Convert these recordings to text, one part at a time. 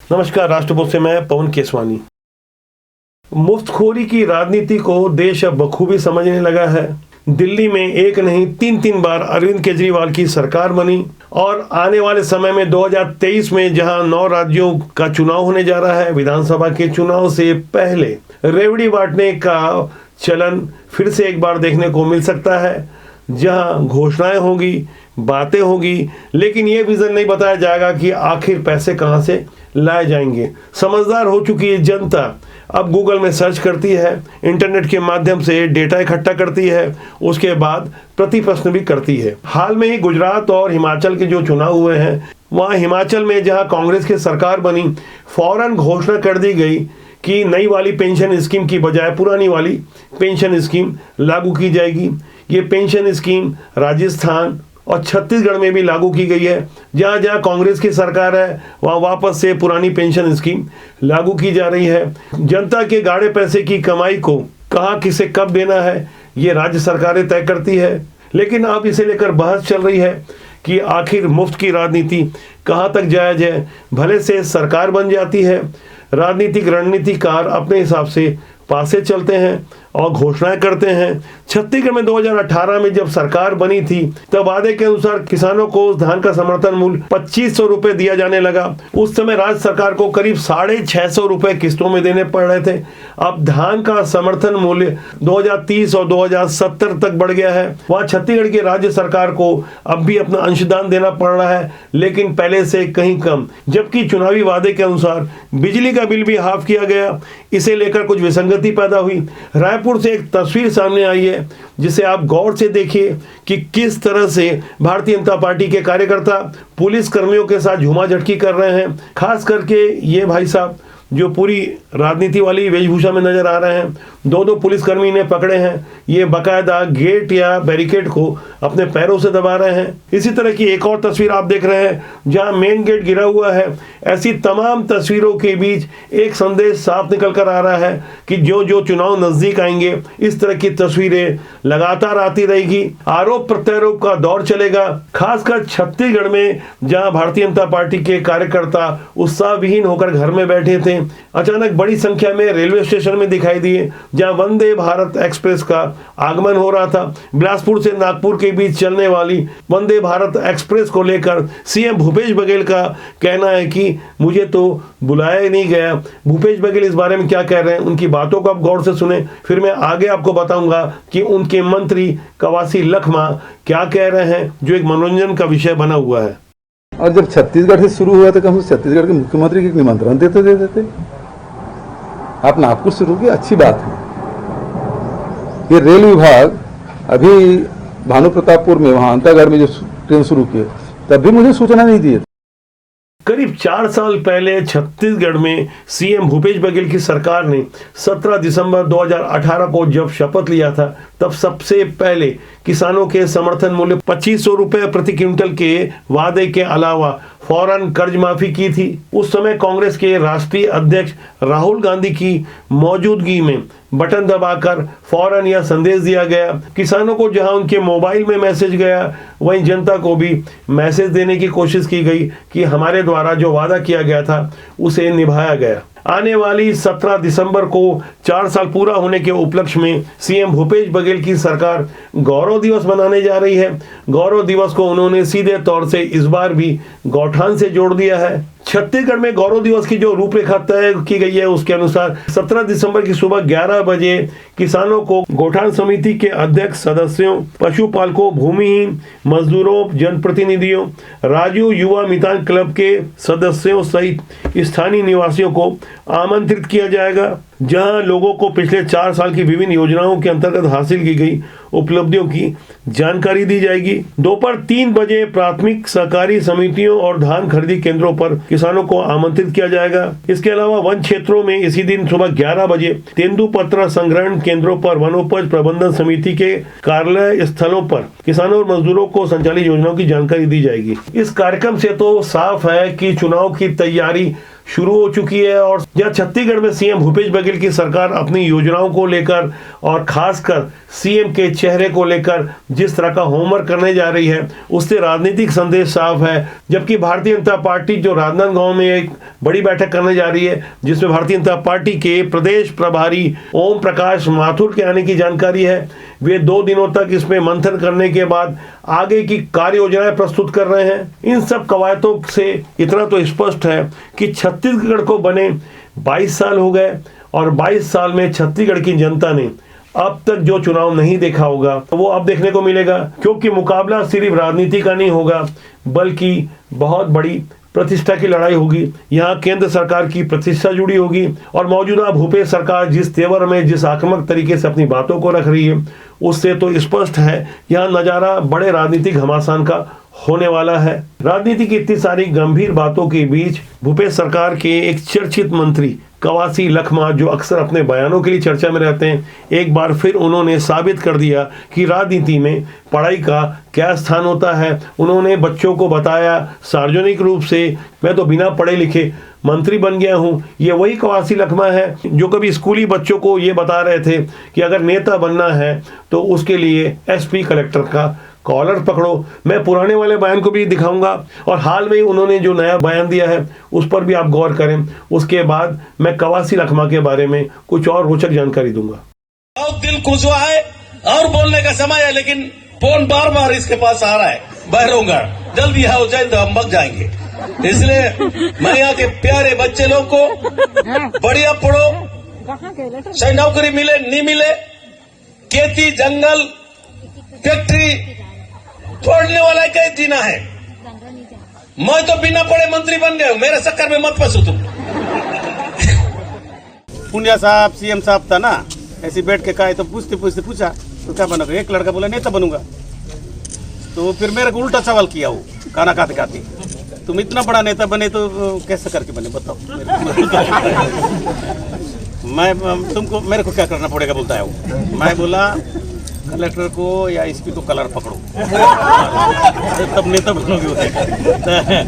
नमस्कार, राष्ट्रपति से मैं पवन केसवानी। मुफ्तखोरी की राजनीति को देश अब बखूबी समझने लगा है। दिल्ली में एक नहीं तीन बार अरविंद केजरीवाल की सरकार बनी और आने वाले समय में 2023 में जहां 9 राज्यों का चुनाव होने जा रहा है, विधानसभा के चुनाव से पहले रेवड़ी बांटने का चलन फिर से एक बार देखने को मिल सकता है, जहां घोषणाएं होगी, बातें होगी, लेकिन ये विजन नहीं बताया जाएगा कि आखिर पैसे कहां से लाए जाएंगे। समझदार हो चुकी है जनता अब गूगल में सर्च करती है, इंटरनेट के माध्यम से डेटा इकट्ठा करती है, उसके बाद प्रति प्रश्न भी करती है। हाल में ही गुजरात और हिमाचल के जो चुनाव हुए हैं, वहाँ हिमाचल में जहाँ कांग्रेस की सरकार बनी, फौरन घोषणा कर दी गई कि नई वाली पेंशन स्कीम की बजाय पुरानी वाली पेंशन स्कीम लागू की जाएगी। ये पेंशन स्कीम राजस्थान और छत्तीसगढ़ में भी लागू की गई है। जहाँ जहाँ कांग्रेस की सरकार है वहाँ वापस से पुरानी पेंशन स्कीम लागू की जा रही है। जनता के गाढ़े पैसे की कमाई को कहाँ किसे कब देना है, ये राज्य सरकारें तय करती है। लेकिन अब इसे लेकर बहस चल रही है कि आखिर मुफ्त की राजनीति कहाँ तक जायज है। भले से सरकार बन जाती है, राजनीतिक रणनीतिकार अपने हिसाब से पासे चलते हैं और घोषणाएं करते हैं। छत्तीसगढ़ में 2018 में जब सरकार बनी थी तब वादे के अनुसार किसानों को धान का समर्थन मूल्य 2500 रुपए दिया जाने लगा। उस समय राज्य सरकार को करीब 650 रुपए किस्तों में देने पड़ रहे थे। अब धान का समर्थन मूल्य 2030 और 2070 तक बढ़ गया है। वहाँ छत्तीसगढ़ की राज्य सरकार को अब भी अपना अंशदान देना पड़ रहा है, लेकिन पहले से कहीं कम। जबकि चुनावी वादे के अनुसार बिजली का बिल भी हाफ किया गया। इसे लेकर कुछ विसंगति पैदा हुई। रायपुर से एक तस्वीर सामने आई है जिसे आप गौर से देखिए कि किस तरह से भारतीय जनता पार्टी के कार्यकर्ता पुलिस कर्मियों के साथ झूमाझटकी कर रहे हैं। खास करके ये भाई साहब जो पूरी राजनीति वाली वेशभूषा में नजर आ रहे हैं, दो पुलिसकर्मी ने पकड़े हैं। ये बाकायदा गेट या बैरिकेड को अपने पैरों से दबा रहे हैं। इसी तरह की एक और तस्वीर आप देख रहे हैं जहां मेन गेट गिरा हुआ है। ऐसी तमाम तस्वीरों के बीच एक संदेश साफ निकल कर आ रहा है कि जो चुनाव नजदीक आएंगे, इस तरह की तस्वीरें लगातार आती रहेगी। आरोप प्रत्यारोप का दौर चलेगा। खासकर छत्तीसगढ़ में जहां भारतीय जनता पार्टी के कार्यकर्ता उत्साहविहीन होकर घर में बैठे थे, अचानक बड़ी संख्या में रेलवे स्टेशन में दिखाई दिए, जहां वंदे भारत एक्सप्रेस का आगमन हो रहा था। बिलासपुर से नागपुर के बीच चलने वाली वंदे भारत एक्सप्रेस को लेकर सीएम भूपेश बघेल का कहना है कि मुझे तो बुलाया ही नहीं गया। भूपेश बघेल इस बारे में क्या कह रहे हैं, उनकी बातों को आप गौर से सुने, फिर मैं आगे आपको बताऊंगा कि उनके मंत्री कवासी लखमा क्या कह रहे हैं, जो एक मनोरंजन का विषय बना हुआ है। और जब छत्तीसगढ़ से शुरू हुआ तो कम से छत्तीसगढ़ के मुख्यमंत्री के निमंत्रण देते आप नागपुर शुरू की अच्छी बात है। ये रेल विभाग अभी भानु प्रतापपुर में वहां अंतागढ़ में जो ट्रेन शुरू की तब भी मुझे सूचना नहीं दी। करीब 4 साल पहले छत्तीसगढ़ में सीएम भूपेश बघेल की सरकार ने 17 दिसंबर 2018 को जब शपथ लिया था, तब सबसे पहले किसानों के समर्थन मूल्य 2500 रुपए प्रति क्विंटल के वादे के अलावा फौरन कर्ज माफी की थी। उस समय कांग्रेस के राष्ट्रीय अध्यक्ष राहुल गांधी की मौजूदगी में बटन दबाकर फौरन यह संदेश दिया गया। किसानों को जहां उनके मोबाइल में मैसेज गया, वहीं जनता को भी मैसेज देने की कोशिश की गई कि हमारे द्वारा जो वादा किया गया था उसे निभाया गया। आने वाली 17 दिसंबर को 4 साल पूरा होने के उपलक्ष्य में सीएम भूपेश बघेल की सरकार गौरव दिवस मनाने जा रही है। गौरव दिवस को उन्होंने सीधे तौर से इस बार भी गौठान से जोड़ दिया है। छत्तीसगढ़ में गौरव दिवस की जो रूपरेखा तय की गई है उसके अनुसार 17 दिसंबर की सुबह 11 बजे किसानों को गौठान समिति के अध्यक्ष, सदस्यों, पशुपालकों, भूमिहीन मजदूरों, जनप्रतिनिधियों, राजू युवा मितान क्लब के सदस्यों सहित स्थानीय निवासियों को आमंत्रित किया जाएगा, जहां लोगों को पिछले 4 साल की विभिन्न योजनाओं के अंतर्गत हासिल की गई उपलब्धियों की जानकारी दी जाएगी। दोपहर 3 बजे प्राथमिक सहकारी समितियों और धान खरीदी केंद्रों पर किसानों को आमंत्रित किया जाएगा। इसके अलावा वन क्षेत्रों में इसी दिन सुबह 11 बजे तेंदुपत्ता संग्रहण केंद्रों पर वनोपज प्रबंधन समिति के कार्यालय स्थलों पर किसानों और मजदूरों को संचालित योजनाओं की जानकारी दी जाएगी। इस कार्यक्रम से तो साफ है कि चुनाव की तैयारी शुरू हो चुकी है। और जहां छत्तीसगढ़ में सीएम भूपेश बघेल की सरकार अपनी योजनाओं को लेकर और खासकर सीएम के चेहरे को लेकर जिस तरह का होमवर्क करने जा रही है, उससे राजनीतिक संदेश साफ है। जबकि भारतीय जनता पार्टी जो राजनांदगांव में एक बड़ी बैठक करने जा रही है, जिसमें भारतीय जनता पार्टी के प्रदेश प्रभारी ओम प्रकाश माथुर के आने की जानकारी है, वे 2 दिनों तक इसमें मंथन करने के बाद आगे की कार्य योजनाएं प्रस्तुत कर रहे हैं। इन सब कवायदों से इतना तो स्पष्ट है कि छत्तीसगढ़ को बने 22 साल हो गए और 22 साल में छत्तीसगढ़ की जनता ने अब तक जो चुनाव नहीं देखा होगा वो अब देखने को मिलेगा, क्योंकि मुकाबला सिर्फ राजनीति का नहीं होगा बल्कि बहुत बड़ी प्रतिष्ठा की लड़ाई होगी। यहाँ केंद्र सरकार की प्रतिष्ठा जुड़ी होगी और मौजूदा भूपेश सरकार जिस तेवर में, जिस आक्रामक तरीके से अपनी बातों को रख रही है, उससे तो स्पष्ट है यहाँ नजारा बड़े राजनीतिक घमासान का होने वाला है। राजनीति की इतनी सारी गंभीर बातों के बीच भूपेश सरकार के एक चर्चित मंत्री कवासी लखमा, जो अक्सर अपने बयानों के लिए चर्चा में रहते हैं, एक बार फिर उन्होंने साबित कर दिया कि राजनीति में पढ़ाई का क्या स्थान होता है। उन्होंने बच्चों को बताया सार्वजनिक रूप से, मैं तो बिना पढ़े लिखे मंत्री बन गया हूं। ये वही कवासी लखमा है जो कभी स्कूली बच्चों को ये बता रहे थे कि अगर नेता बनना है तो उसके लिए एसपी कलेक्टर का कॉलर पकड़ो। मैं पुराने वाले बयान को भी दिखाऊंगा और हाल में ही उन्होंने जो नया बयान दिया है उस पर भी आप गौर करें। उसके बाद मैं कवासी लखमा के बारे में कुछ और रोचक जानकारी दूंगा। बहुत दिल खुश हुआ है और बोलने का समय है, लेकिन फोन बार बार इसके पास आ रहा है, बहरोंगढ़ जल्दी यहाँ हो जाए तो हम भाग जाएंगे। इसलिए मैं यहाँ के प्यारे बच्चे लोग को बढ़िया पढ़ो, चाहे नौकरी मिले नहीं मिले, खेती जंगल फैक्ट्री छोड़ने वाला क्या जीना है। मैं तो बिना पढ़े मंत्री बन गया हूँ, मेरे चक्कर में मत फंसो तुम। पुनिया साहब सीएम साहब था ना, ऐसे बैठ के कहा तो पूछते पूछा तो क्या बनोगे। एक लड़का बोला नेता बनूंगा, तो फिर मेरे को उल्टा सवाल किया वो खाना खाते खाते, तुम इतना बड़ा नेता बने तो कैसे करके बने बताओ। मैं तुमको मेरे को क्या करना पड़ेगा बोलता है वो। मैं बोला कलेक्टर को या एसपी को कलर पकड़ो तब नेता बनोगे।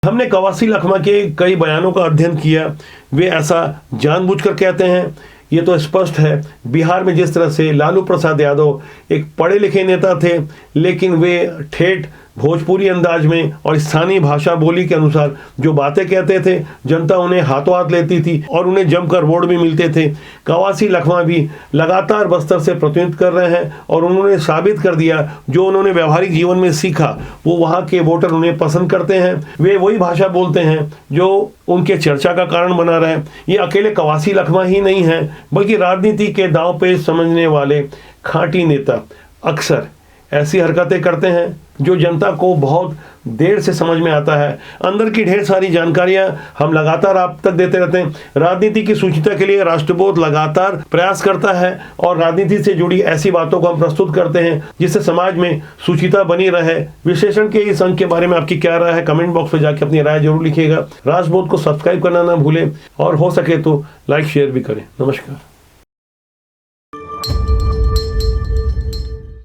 हमने कवासी लखमा के कई बयानों का अध्ययन किया, वे ऐसा जानबूझकर कहते हैं। ये तो स्पष्ट है, बिहार में जिस तरह से लालू प्रसाद यादव एक पढ़े लिखे नेता थे, लेकिन वे ठेठ भोजपुरी अंदाज में और स्थानीय भाषा बोली के अनुसार जो बातें कहते थे, जनता उन्हें हाथों हाथ लेती थी और उन्हें जमकर वोट भी मिलते थे। कवासी लखमा भी लगातार बस्तर से प्रतिनिधित्व कर रहे हैं और उन्होंने साबित कर दिया जो उन्होंने व्यवहारिक जीवन में सीखा वो वहाँ के वोटर उन्हें पसंद करते हैं। वे वही भाषा बोलते हैं जो उनके चर्चा का कारण बना रहे। ये अकेले कवासी लखमा ही नहीं है, बल्कि राजनीति के दांव पेच समझने वाले खांटी नेता अक्सर ऐसी हरकतें करते हैं जो जनता को बहुत देर से समझ में आता है। अंदर की ढेर सारी जानकारियां हम लगातार आप तक देते रहते हैं। राजनीति की सूचिता के लिए राष्ट्रबोध लगातार प्रयास करता है और राजनीति से जुड़ी ऐसी बातों को हम प्रस्तुत करते हैं जिससे समाज में सूचिता बनी रहे। विश्लेषण के इस अंक के बारे में आपकी क्या राय है, कमेंट बॉक्स में जाके अपनी राय जरूर लिखिएगा। राष्ट्रबोध को सब्सक्राइब करना ना भूलें और हो सके तो लाइक शेयर भी करें। नमस्कार।